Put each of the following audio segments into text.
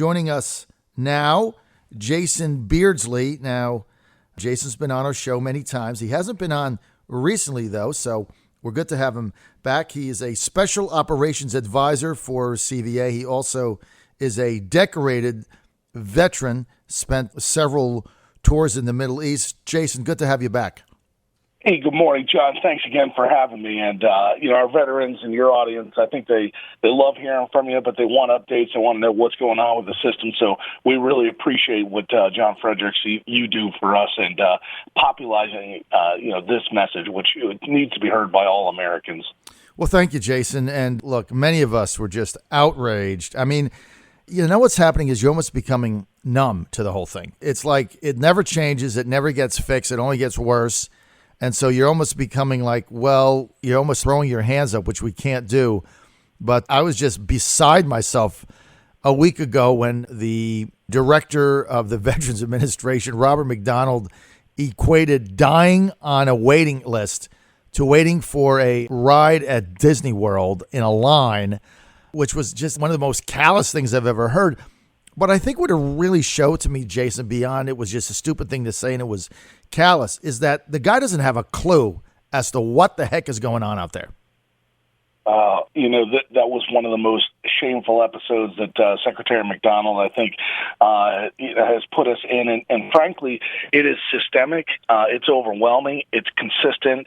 Joining us now, Jason Beardsley. Now, Jason's been on our show many times. He hasn't been on recently, though, so we're good to have him back. He is a special operations advisor for CVA. He also is a decorated veteran, spent several tours in the Middle East. Jason, good to have you back. Hey, good morning, John. Thanks again for having me. And, our veterans and your audience, I think they love hearing from you, but they want updates. They want to know what's going on with the system. So we really appreciate what John Fredericks, you do for us and popularizing, this message, which needs to be heard by all Americans. Well, thank you, Jason. And look, many of us were just outraged. I mean, what's happening is you're almost becoming numb to the whole thing. It's like it never changes. It never gets fixed. It only gets worse. And so you're almost becoming like, well, you're almost throwing your hands up, which we can't do. But I was just beside myself a week ago when the director of the Veterans Administration, Robert McDonald, equated dying on a waiting list to waiting for a ride at Disney World in a line, which was just one of the most callous things I've ever heard. But I think what it really showed to me, Jason, beyond it was just a stupid thing to say and it was callous, is that the guy doesn't have a clue as to what the heck is going on out there. That was one of the most shameful episodes that Secretary McDonald, I think, has put us in. And frankly, it is systemic. It's overwhelming. It's consistent.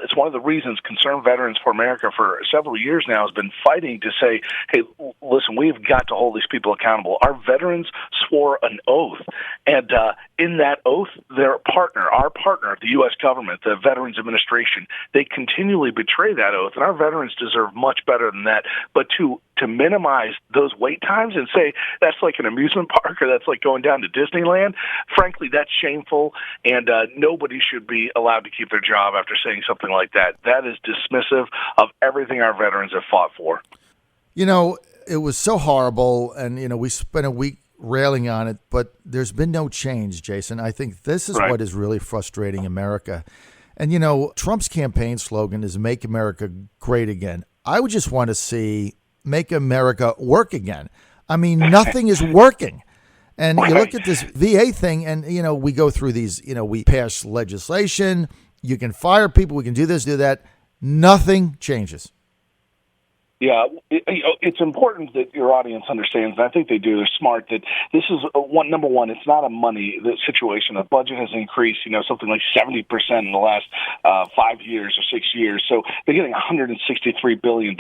It's one of the reasons Concerned Veterans for America for several years now has been fighting to say, hey, listen, we've got to hold these people accountable. Our veterans swore an oath. And in that oath, our partner, the U.S. government, the Veterans Administration, they continually betray that oath. And our veterans deserve much better than that. But to minimize those wait times and say that's like an amusement park or that's like going down to Disneyland, frankly, that's shameful, and nobody should be allowed to keep their job after saying something like that. That is dismissive of everything our veterans have fought for. It was so horrible, and, we spent a week railing on it, but there's been no change, Jason. I think this is right. What is really frustrating America. And, Trump's campaign slogan is Make America Great Again. I would just want to see Make America Work Again. I mean, nothing is working. And you look at this VA thing and, we go through these, we pass legislation. You can fire people. We can do this, do that. Nothing changes. Yeah, it's important that your audience understands, and I think they do. They're smart. That this is number one. It's not a money situation. The budget has increased, something like 70% in the last 5 years or 6 years. So they're getting $163 billion.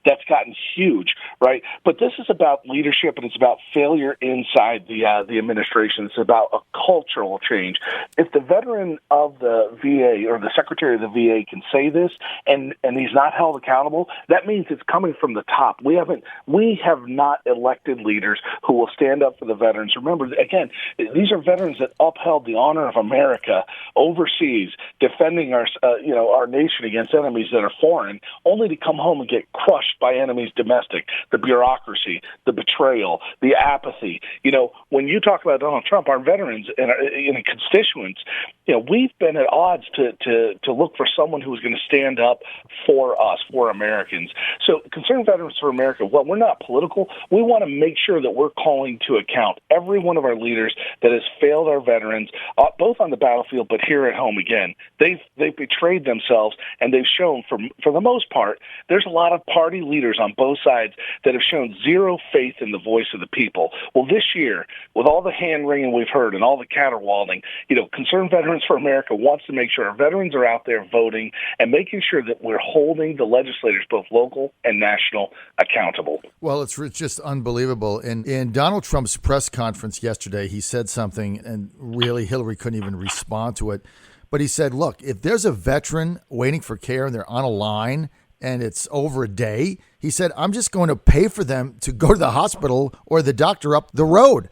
That's gotten huge, right? But this is about leadership, and it's about failure inside the administration. It's about a cultural change. If the veteran of the VA or the secretary of the VA can say this, and he's not held accountable, that means it's coming from the top. We have not elected leaders who will stand up for the veterans. Remember, again, these are veterans that upheld the honor of America overseas, defending our nation against enemies that are foreign, only to come home and get crushed by enemies domestic. The bureaucracy, the betrayal, the apathy. When you talk about Donald Trump, our veterans and constituents, we've been at odds to look for someone who is going to stand up for us, for Americans. So Concerned Veterans for America, well, we're not political. We want to make sure that we're calling to account every one of our leaders that has failed our veterans, both on the battlefield but here at home again. They've betrayed themselves, and they've shown, for the most part, there's a lot of party leaders on both sides that have shown zero faith in the voice of the people. Well, this year, with all the hand-wringing we've heard and all the caterwauling, Concerned Veterans for America wants to make sure our veterans are out there voting and making sure that we're holding the legislators, both local and national, accountable. Well, it's just unbelievable. In Donald Trump's press conference yesterday, he said something, and really Hillary couldn't even respond to it. But he said, look, if there's a veteran waiting for care and they're on a line and it's over a day, he said, I'm just going to pay for them to go to the hospital or the doctor up the road.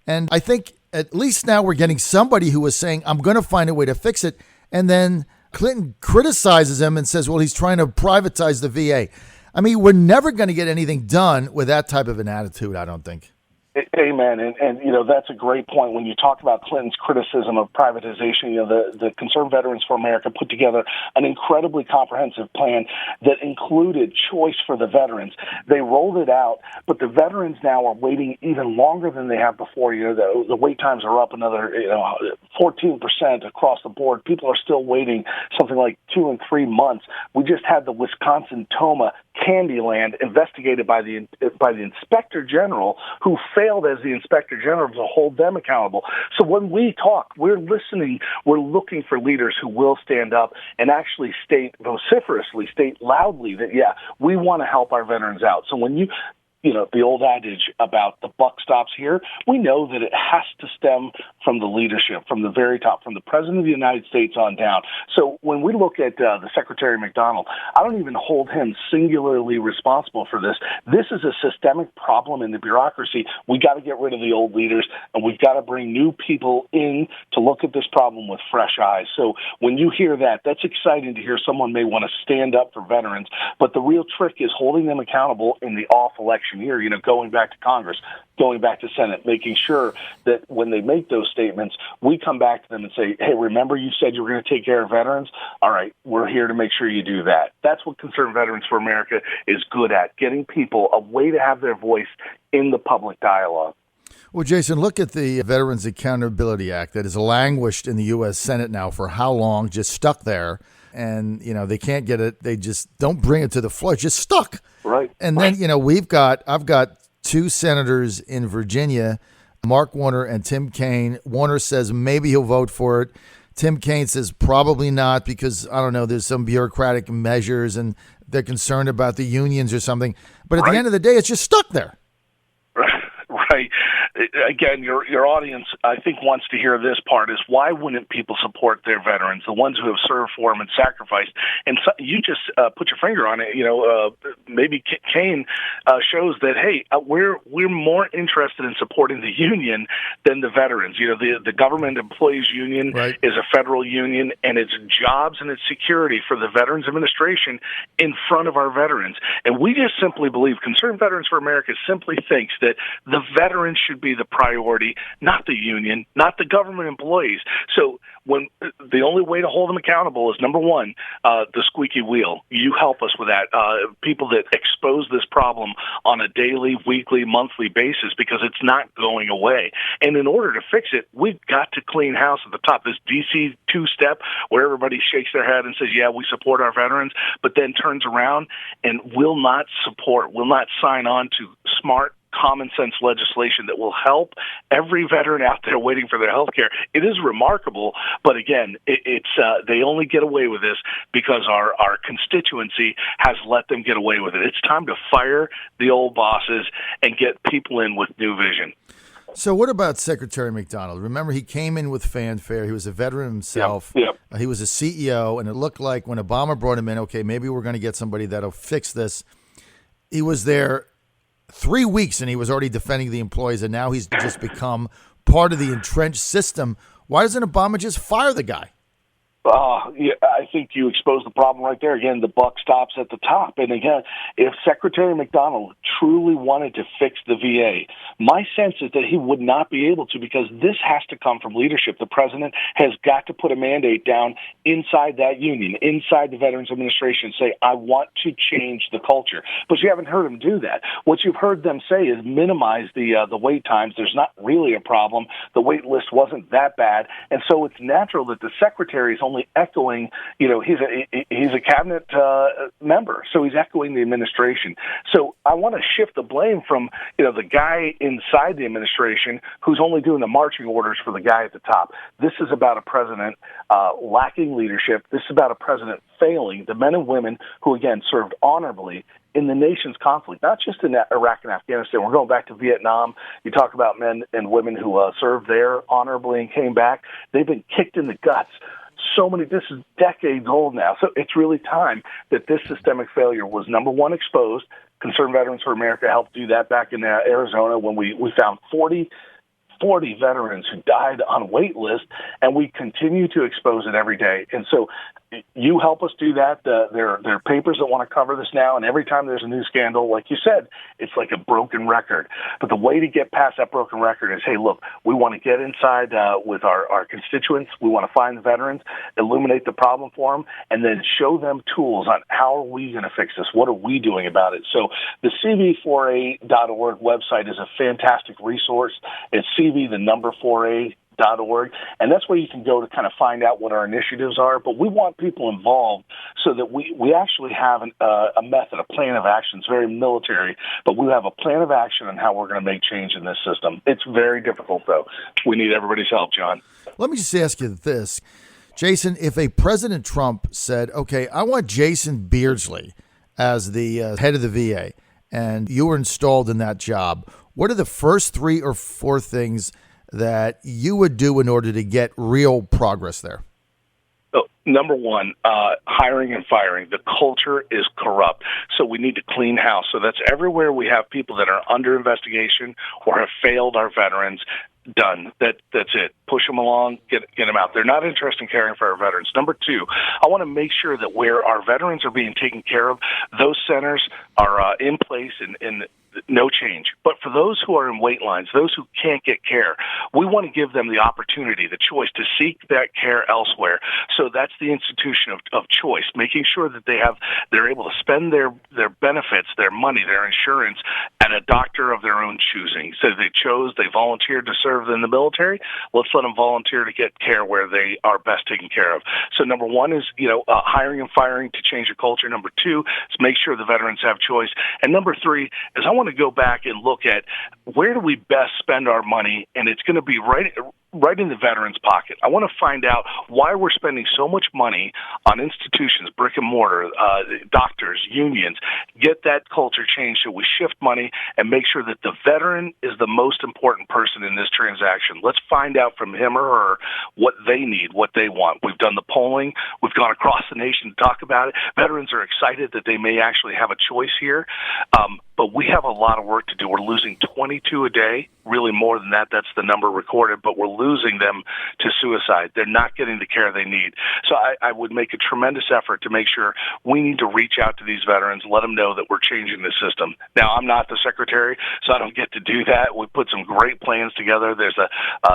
And I think at least now we're getting somebody who is saying, I'm going to find a way to fix it. And then Clinton criticizes him and says, well, he's trying to privatize the VA. I mean, we're never going to get anything done with that type of an attitude, I don't think. Amen. And, that's a great point. When you talk about Clinton's criticism of privatization, the Concerned Veterans for America put together an incredibly comprehensive plan that included choice for the veterans. They rolled it out, but the veterans now are waiting even longer than they have before. The wait times are up another 14% across the board. People are still waiting something like 2 and 3 months. We just had the Wisconsin Toma Candyland investigated by the Inspector General, who failed as the Inspector General to hold them accountable. So when we talk, we're listening, we're looking for leaders who will stand up and actually state vociferously, state loudly that, we want to help our veterans out. So when the old adage about the buck stops here, we know that it has to stem from the leadership, from the very top, from the President of the United States on down. So when we look at the Secretary McDonald, I don't even hold him singularly responsible for this. This is a systemic problem in the bureaucracy. We got to get rid of the old leaders, and we've got to bring new people in to look at this problem with fresh eyes. So when you hear that, that's exciting to hear. Someone may want to stand up for veterans, but the real trick is holding them accountable in the off-election year, going back to Congress, going back to Senate, making sure that when they make those statements, we come back to them and say, hey, remember you said you were going to take care of veterans? All right, we're here to make sure you do that. That's what Concerned Veterans for America is good at, getting people a way to have their voice in the public dialogue. Well, Jason, look at the Veterans Accountability Act that has languished in the U.S. Senate now for how long, just stuck there. And, they can't get it. They just don't bring it to the floor. It's just stuck. Right. And then, I've got 2 senators in Virginia, Mark Warner and Tim Kaine. Warner says maybe he'll vote for it. Tim Kaine says probably not because, I don't know, there's some bureaucratic measures and they're concerned about the unions or something. But at the end of the day, it's just stuck there. Right. Again, your audience, I think, wants to hear this part is why wouldn't people support their veterans, the ones who have served for them and sacrificed? And so you just put your finger on it. Maybe Kane shows that, hey, we're more interested in supporting the union than the veterans. The government employees union is a federal union, and its jobs and its security for the Veterans Administration in front of our veterans. And we just simply believe Concerned Veterans for America simply thinks that the veterans should be the priority, not the union, not the government employees. So when the only way to hold them accountable is, number one, the squeaky wheel. You help us with that. People that expose this problem on a daily, weekly, monthly basis because it's not going away. And in order to fix it, we've got to clean house at the top. This DC two-step where everybody shakes their head and says, yeah, we support our veterans, but then turns around and will not sign on to smart, common sense legislation that will help every veteran out there waiting for their health care. It is remarkable, but again, it's they only get away with this because our constituency has let them get away with it. It's time to fire the old bosses and get people in with new vision. So what about Secretary McDonald? Remember, he came in with fanfare. He was a veteran himself. Yep. He was a CEO, and it looked like when Obama brought him in, okay, maybe we're going to get somebody that'll fix this. He was there 3 weeks, and he was already defending the employees, and now he's just become part of the entrenched system. Why doesn't Obama just fire the guy? I think you exposed the problem right there. Again, the buck stops at the top. And again, if Secretary McDonald truly wanted to fix the VA, my sense is that he would not be able to because this has to come from leadership. The president has got to put a mandate down inside that union, inside the Veterans Administration, say, I want to change the culture. But you haven't heard him do that. What you've heard them say is minimize the wait times. There's not really a problem. The wait list wasn't that bad. And so it's natural that the secretary is only echoing, he's a cabinet member, so he's echoing the administration. So I want to shift the blame from, the guy inside the administration who's only doing the marching orders for the guy at the top. This is about a president lacking leadership. This is about a president failing the men and women who, again, served honorably in the nation's conflict, not just in Iraq and Afghanistan. We're going back to Vietnam. You talk about men and women who served there honorably and came back. They've been kicked in the guts. This is decades old now. So it's really time that this systemic failure was, number one, exposed. Concerned Veterans for America helped do that back in Arizona when we found 40 veterans who died on wait list, and we continue to expose it every day. And so you help us do that. There are papers that want to cover this now, and every time there's a new scandal, like you said, it's like a broken record. But the way to get past that broken record is, hey, look, we want to get inside with our constituents. We want to find the veterans, illuminate the problem for them, and then show them tools on how are we going to fix this? What are we doing about it? So the CV4A.org website is a fantastic resource. It's CV, the number 4A.org, and that's where you can go to kind of find out what our initiatives are. But we want people involved so that we actually have a method, a plan of action. It's very military, but we have a plan of action on how we're going to make change in this system. It's very difficult, though. We need everybody's help, John. Let me just ask you this. Jason, if a President Trump said, okay, I want Jason Beardsley as the head of the VA, and you were installed in that job, what are the first 3 or 4 things that you would do in order to get real progress there? So, number one, hiring and firing. The culture is corrupt, so we need to clean house. So that's everywhere we have people that are under investigation or have failed our veterans. Done. That's it. Push them along, get them out. They're not interested in caring for our veterans. Number 2, I want to make sure that where our veterans are being taken care of, those centers are in place and no change. But for those who are in wait lines, those who can't get care, we want to give them the opportunity, the choice to seek that care elsewhere. So that's the institution of choice, making sure that they're able to spend their benefits, their money, their insurance at a doctor of their own choosing. So they volunteered to serve in the military. Let's let them volunteer to get care where they are best taken care of. So number 1 is, hiring and firing to change the culture. Number 2 is make sure the veterans have choice. And number 3 is I want to go back and look at where do we best spend our money, and it's going to be right in the veteran's pocket. I want to find out why we're spending so much money on institutions, brick and mortar, doctors, unions. Get that culture changed so we shift money and make sure that the veteran is the most important person in this transaction. Let's find out from him or her what they need, what they want. We've done the polling. We've gone across the nation to talk about it. Veterans are excited that they may actually have a choice here. But we have a lot of work to do. We're losing 22 a day, really more than that. That's the number recorded, but we're losing them to suicide. They're not getting the care they need. So I would make a tremendous effort to make sure we need to reach out to these veterans, let them know that we're changing the system. Now, I'm not the secretary, so I don't get to do that. We put some great plans together. There's a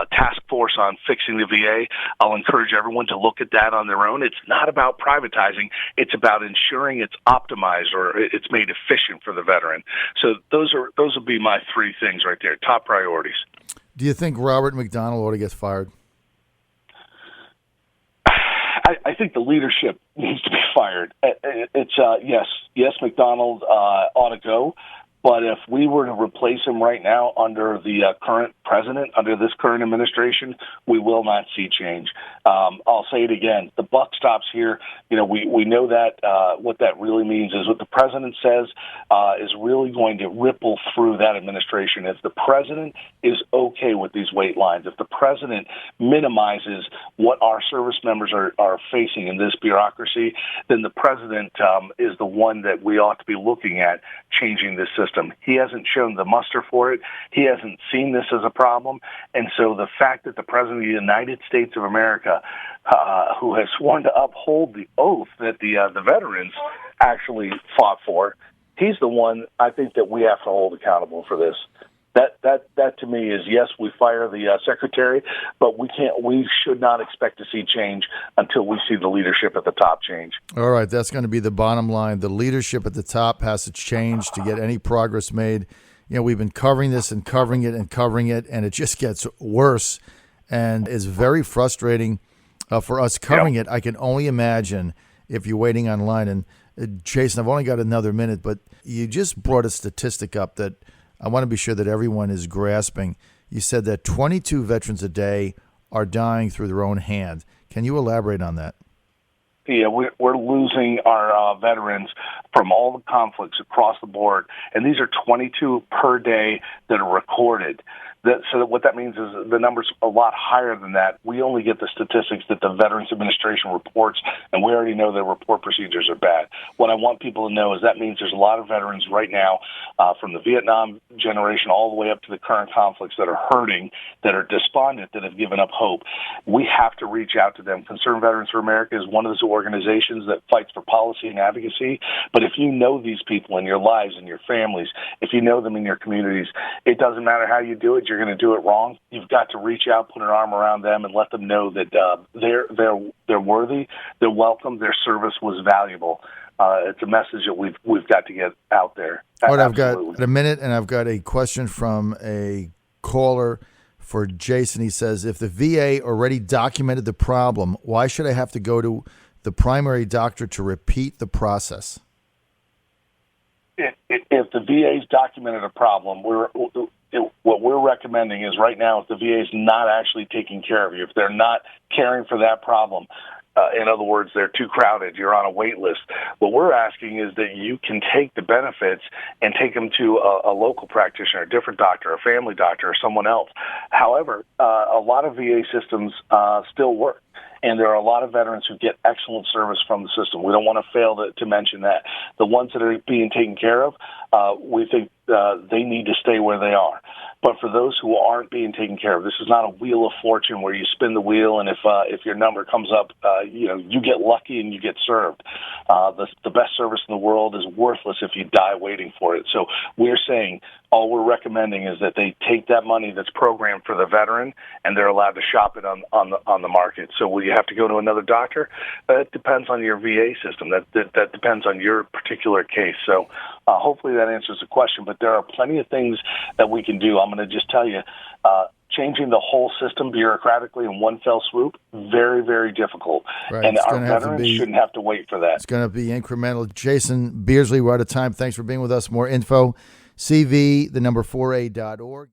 task force on fixing the VA. I'll encourage everyone to look at that on their own. It's not about privatizing. It's about ensuring it's optimized or it's made efficient for the veteran. So those will be my 3 things right there, top priorities. Do you think Robert McDonald ought to get fired? I think the leadership needs to be fired. It's yes, McDonald ought to go. But if we were to replace him right now under the current president, under this current administration, we will not see change. I'll say it again. The buck stops here. We know that what that really means is what the president says is really going to ripple through that administration. If the president is okay with these wait lines, if the president minimizes what our service members are facing in this bureaucracy, then the president is the one that we ought to be looking at changing this system. He hasn't shown the muster for it. He hasn't seen this as a problem. And so the fact that the President of the United States of America, who has sworn to uphold the oath that the veterans actually fought for, he's the one I think that we have to hold accountable for this. That to me is, yes, we fire the secretary, but we should not expect to see change until we see the leadership at the top change. All right, that's going to be the bottom line. The leadership at the top has to change to get any progress made. We've been covering this and covering it and covering it, and it just gets worse, and it's very frustrating for us covering it. I can only imagine if you're waiting online. And Jason, I've only got another minute, but you just brought a statistic up that I want to be sure that everyone is grasping. You said that 22 veterans a day are dying through their own hand. Can you elaborate on that? Yeah, we're losing our veterans from all the conflicts across the board, and these are 22 per day that are recorded. So what that means is the number's a lot higher than that. We only get the statistics that the Veterans Administration reports, and we already know their report procedures are bad. What I want people to know is that means there's a lot of veterans right now from the Vietnam generation all the way up to the current conflicts that are hurting, that are despondent, that have given up hope. We have to reach out to them. Concerned Veterans for America is one of those organizations that fights for policy and advocacy. But if you know these people in your lives and your families, if you know them in your communities, it doesn't matter how you do it. You're going to do it wrong. You've got to reach out, put an arm around them, and let them know that they're worthy, they're welcome, their service was valuable. It's a message that we've got to get out there. All right, I've got a minute, and I've got a question from a caller for Jason. He says, if the VA already documented the problem, why should I have to go to the primary doctor to repeat the process? If the VA's documented a problem, what we're recommending is right now, if the VA is not actually taking care of you, if they're not caring for that problem, in other words, they're too crowded, you're on a wait list, what we're asking is that you can take the benefits and take them to a local practitioner, a different doctor, a family doctor, or someone else. However, a lot of VA systems still work. And there are a lot of veterans who get excellent service from the system. We don't want to fail to mention that. The ones that are being taken care of, we think they need to stay where they are. But for those who aren't being taken care of, this is not a wheel of fortune where you spin the wheel and if your number comes up, you get lucky and you get served. The best service in the world is worthless if you die waiting for it. So we're saying all we're recommending is that they take that money that's programmed for the veteran and they're allowed to shop it on the market. So will you have to go to another doctor? It depends on your VA system. That depends on your particular case. So hopefully that answers the question. But there are plenty of things that we can do. I'm going to just tell you, changing the whole system bureaucratically in one fell swoop, very, very difficult. Right. And our veterans shouldn't have to wait for that. It's going to be incremental. Jason Beardsley, we're out of time. Thanks for being with us. More info, CV, the number 4A.org.